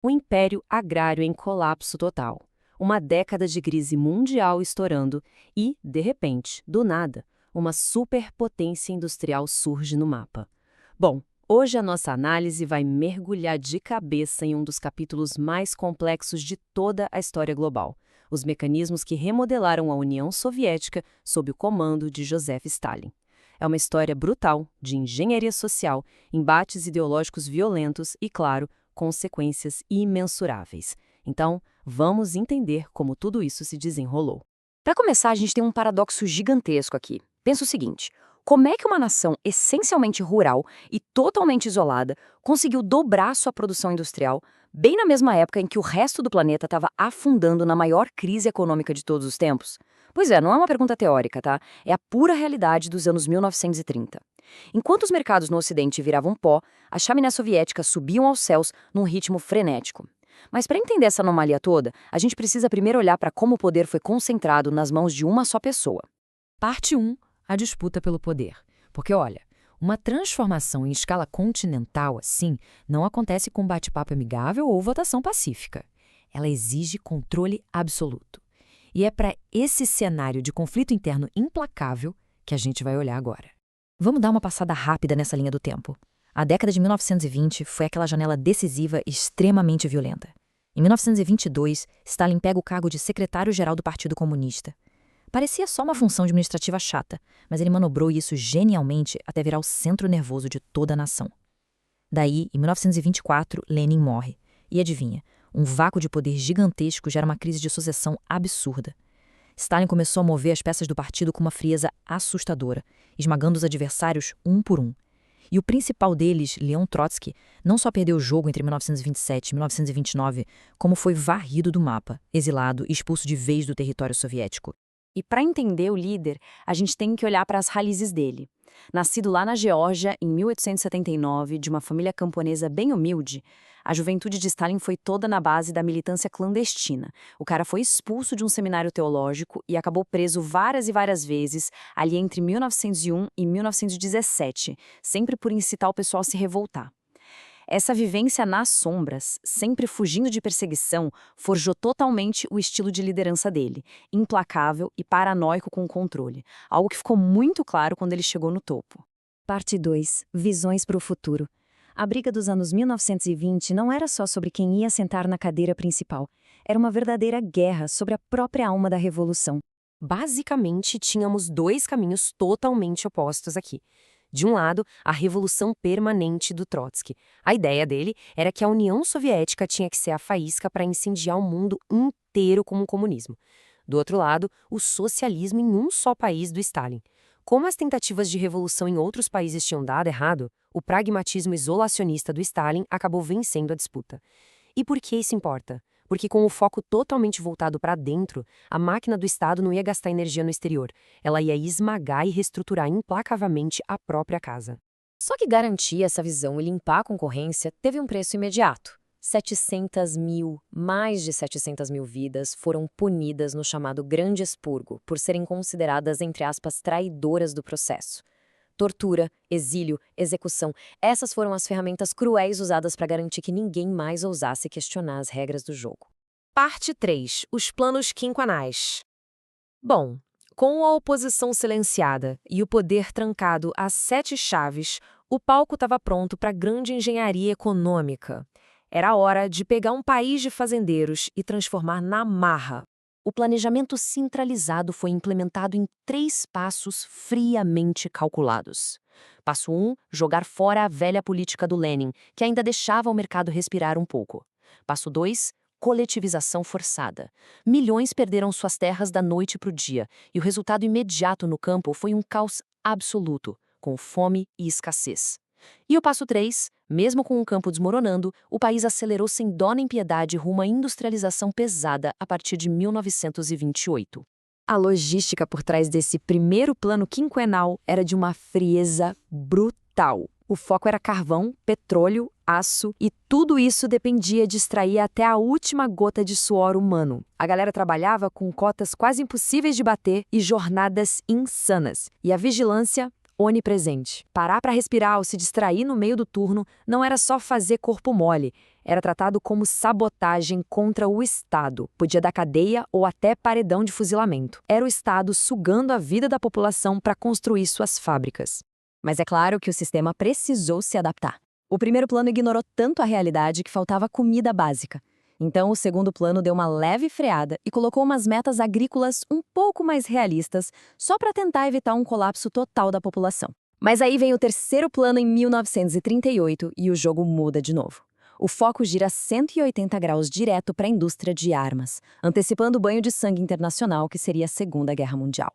Um império agrário em colapso total. Uma década de crise mundial estourando e, de repente, do nada, uma superpotência industrial surge no mapa. Bom, hoje a nossa análise vai mergulhar de cabeça em um dos capítulos mais complexos de toda a história global: os mecanismos que remodelaram a União Soviética sob o comando de Joseph Stalin. É uma história brutal de engenharia social, embates ideológicos violentos e, claro, consequências imensuráveis. Então, vamos entender como tudo isso se desenrolou. Para começar, a gente tem um paradoxo gigantesco aqui. Pensa o seguinte: como é que uma nação essencialmente rural e totalmente isolada conseguiu dobrar sua produção industrial bem na mesma época em que o resto do planeta estava afundando na maior crise econômica de todos os tempos? Pois é, não é uma pergunta teórica, tá? É a pura realidade dos anos 1930. Enquanto os mercados no Ocidente viravam pó, as chaminés soviéticas subiam aos céus num ritmo frenético. Mas para entender essa anomalia toda, a gente precisa primeiro olhar para como o poder foi concentrado nas mãos de uma só pessoa. Parte 1, a disputa pelo poder. Porque, olha, uma transformação em escala continental assim não acontece com bate-papo amigável ou votação pacífica. Ela exige controle absoluto. E é para esse cenário de conflito interno implacável que a gente vai olhar agora. Vamos dar uma passada rápida nessa linha do tempo. A década de 1920 foi aquela janela decisiva e extremamente violenta. Em 1922, Stalin pega o cargo de secretário-geral do Partido Comunista. Parecia só uma função administrativa chata, mas ele manobrou isso genialmente até virar o centro nervoso de toda a nação. Daí, em 1924, Lenin morre. E adivinha, um vácuo de poder gigantesco gera uma crise de sucessão absurda. Stalin começou a mover as peças do partido com uma frieza assustadora, esmagando os adversários um por um. E o principal deles, Leon Trotsky, não só perdeu o jogo entre 1927 e 1929, como foi varrido do mapa, exilado e expulso de vez do território soviético. E para entender o líder, a gente tem que olhar para as raízes dele. Nascido lá na Geórgia, em 1879, de uma família camponesa bem humilde, a juventude de Stalin foi toda na base da militância clandestina. O cara foi expulso de um seminário teológico e acabou preso várias e várias vezes, ali entre 1901 e 1917, sempre por incitar o pessoal a se revoltar. Essa vivência nas sombras, sempre fugindo de perseguição, forjou totalmente o estilo de liderança dele, implacável e paranoico com o controle, algo que ficou muito claro quando ele chegou no topo. Parte 2. Visões para o futuro. A briga dos anos 1920 não era só sobre quem ia sentar na cadeira principal. Era uma verdadeira guerra sobre a própria alma da revolução. Basicamente, tínhamos dois caminhos totalmente opostos aqui. De um lado, a revolução permanente do Trotsky. A ideia dele era que a União Soviética tinha que ser a faísca para incendiar o mundo inteiro com o comunismo. Do outro lado, o socialismo em um só país do Stalin. Como as tentativas de revolução em outros países tinham dado errado, o pragmatismo isolacionista do Stalin acabou vencendo a disputa. E por que isso importa? Porque com o foco totalmente voltado para dentro, a máquina do Estado não ia gastar energia no exterior. Ela ia esmagar e reestruturar implacavelmente a própria casa. Só que garantir essa visão e limpar a concorrência teve um preço imediato. 700 mil, mais de 700 mil vidas foram punidas no chamado Grande Expurgo, por serem consideradas, entre aspas, traidoras do processo. Tortura, exílio, execução, essas foram as ferramentas cruéis usadas para garantir que ninguém mais ousasse questionar as regras do jogo. Parte 3. Os planos quinquenais. Bom, com a oposição silenciada e o poder trancado a 7 chaves, o palco estava pronto para a grande engenharia econômica. Era hora de pegar um país de fazendeiros e transformar na marra. O planejamento centralizado foi implementado em 3 passos friamente calculados. Passo 1, jogar fora a velha política do Lenin, que ainda deixava o mercado respirar um pouco. Passo 2, coletivização forçada. Milhões perderam suas terras da noite para o dia, e o resultado imediato no campo foi um caos absoluto, com fome e escassez. E o passo 3, mesmo com o campo desmoronando, o país acelerou sem dó nem piedade rumo à industrialização pesada a partir de 1928. A logística por trás desse primeiro plano quinquenal era de uma frieza brutal. O foco era carvão, petróleo, aço e tudo isso dependia de extrair até a última gota de suor humano. A galera trabalhava com cotas quase impossíveis de bater e jornadas insanas. E a vigilância onipresente. Parar para respirar ou se distrair no meio do turno não era só fazer corpo mole, era tratado como sabotagem contra o Estado. Podia dar cadeia ou até paredão de fuzilamento. Era o Estado sugando a vida da população para construir suas fábricas. Mas é claro que o sistema precisou se adaptar. O primeiro plano ignorou tanto a realidade que faltava comida básica. Então, o segundo plano deu uma leve freada e colocou umas metas agrícolas um pouco mais realistas, só para tentar evitar um colapso total da população. Mas aí vem o terceiro plano em 1938 e o jogo muda de novo. O foco gira 180 graus direto para a indústria de armas, antecipando o banho de sangue internacional que seria a Segunda Guerra Mundial.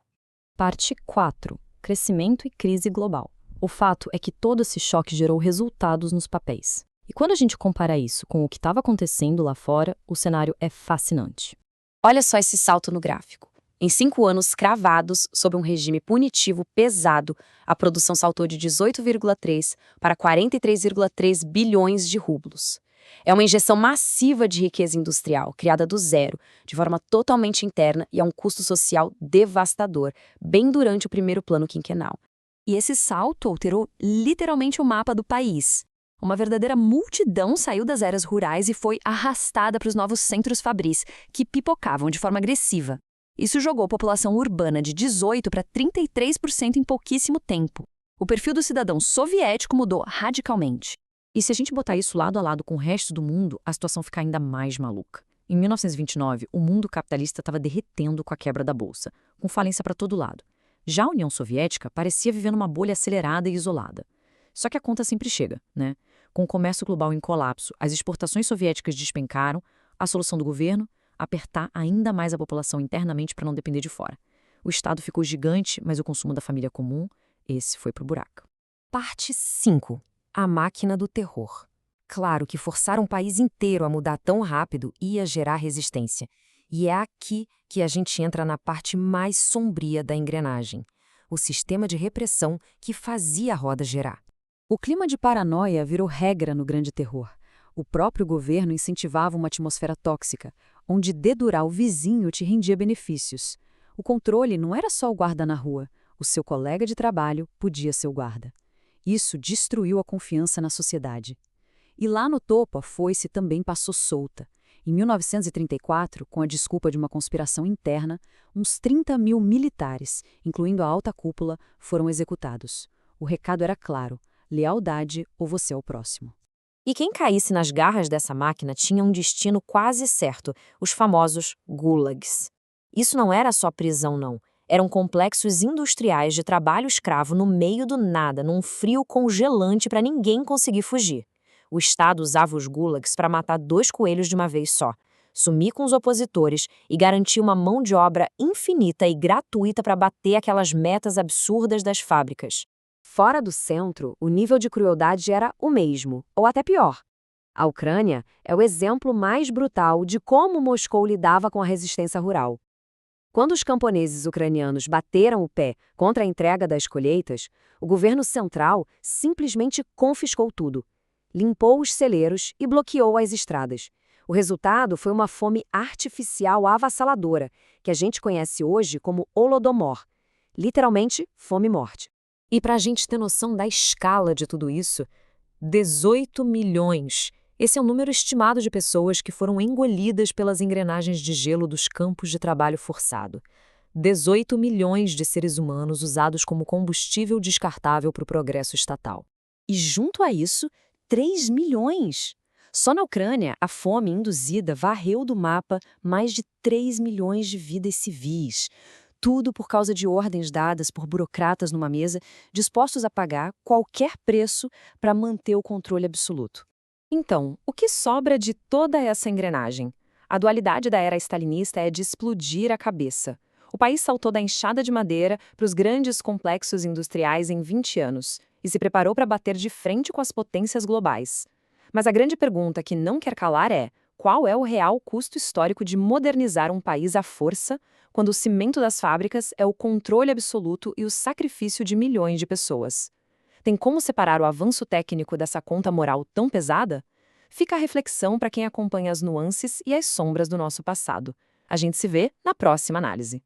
Parte 4. Crescimento e crise global. O fato é que todo esse choque gerou resultados nos papéis. E quando a gente compara isso com o que estava acontecendo lá fora, o cenário é fascinante. Olha só esse salto no gráfico. Em 5 anos cravados, sob um regime punitivo pesado, a produção saltou de 18,3 para 43,3 bilhões de rublos. É uma injeção massiva de riqueza industrial, criada do zero, de forma totalmente interna e a um custo social devastador, bem durante o primeiro plano quinquenal. E esse salto alterou literalmente o mapa do país. Uma verdadeira multidão saiu das áreas rurais e foi arrastada para os novos centros fabris, que pipocavam de forma agressiva. Isso jogou a população urbana de 18% para 33% em pouquíssimo tempo. O perfil do cidadão soviético mudou radicalmente. E se a gente botar isso lado a lado com o resto do mundo, a situação fica ainda mais maluca. Em 1929, o mundo capitalista estava derretendo com a quebra da bolsa, com falência para todo lado. Já a União Soviética parecia viver numa bolha acelerada e isolada. Só que a conta sempre chega, né? Com o comércio global em colapso, as exportações soviéticas despencaram, a solução do governo? Apertar ainda mais a população internamente para não depender de fora. O Estado ficou gigante, mas o consumo da família comum, esse foi pro buraco. Parte 5. A máquina do terror. Claro que forçar um país inteiro a mudar tão rápido ia gerar resistência. E é aqui que a gente entra na parte mais sombria da engrenagem. O sistema de repressão que fazia a roda girar. O clima de paranoia virou regra no Grande Terror. O próprio governo incentivava uma atmosfera tóxica, onde dedurar o vizinho te rendia benefícios. O controle não era só o guarda na rua, o seu colega de trabalho podia ser o guarda. Isso destruiu a confiança na sociedade. E lá no topo, a foice também passou solta. Em 1934, com a desculpa de uma conspiração interna, uns 30 mil militares, incluindo a alta cúpula, foram executados. O recado era claro: lealdade ou você é o próximo. E quem caísse nas garras dessa máquina tinha um destino quase certo, os famosos gulags. Isso não era só prisão, não. Eram complexos industriais de trabalho escravo no meio do nada, num frio congelante para ninguém conseguir fugir. O Estado usava os gulags para matar 2 coelhos de uma vez só, sumir com os opositores e garantir uma mão de obra infinita e gratuita para bater aquelas metas absurdas das fábricas. Fora do centro, o nível de crueldade era o mesmo, ou até pior. A Ucrânia é o exemplo mais brutal de como Moscou lidava com a resistência rural. Quando os camponeses ucranianos bateram o pé contra a entrega das colheitas, o governo central simplesmente confiscou tudo, limpou os celeiros e bloqueou as estradas. O resultado foi uma fome artificial avassaladora, que a gente conhece hoje como Holodomor, literalmente fome-morte. E para a gente ter noção da escala de tudo isso, 18 milhões. Esse é o número estimado de pessoas que foram engolidas pelas engrenagens de gelo dos campos de trabalho forçado. 18 milhões de seres humanos usados como combustível descartável para o progresso estatal. E junto a isso, 3 milhões. Só na Ucrânia, a fome induzida varreu do mapa mais de 3 milhões de vidas civis. Tudo por causa de ordens dadas por burocratas numa mesa, dispostos a pagar qualquer preço para manter o controle absoluto. Então, o que sobra de toda essa engrenagem? A dualidade da era stalinista é de explodir a cabeça. O país saltou da enxada de madeira para os grandes complexos industriais em 20 anos e se preparou para bater de frente com as potências globais. Mas a grande pergunta que não quer calar é: qual é o real custo histórico de modernizar um país à força, quando o cimento das fábricas é o controle absoluto e o sacrifício de milhões de pessoas? Tem como separar o avanço técnico dessa conta moral tão pesada? Fica a reflexão para quem acompanha as nuances e as sombras do nosso passado. A gente se vê na próxima análise.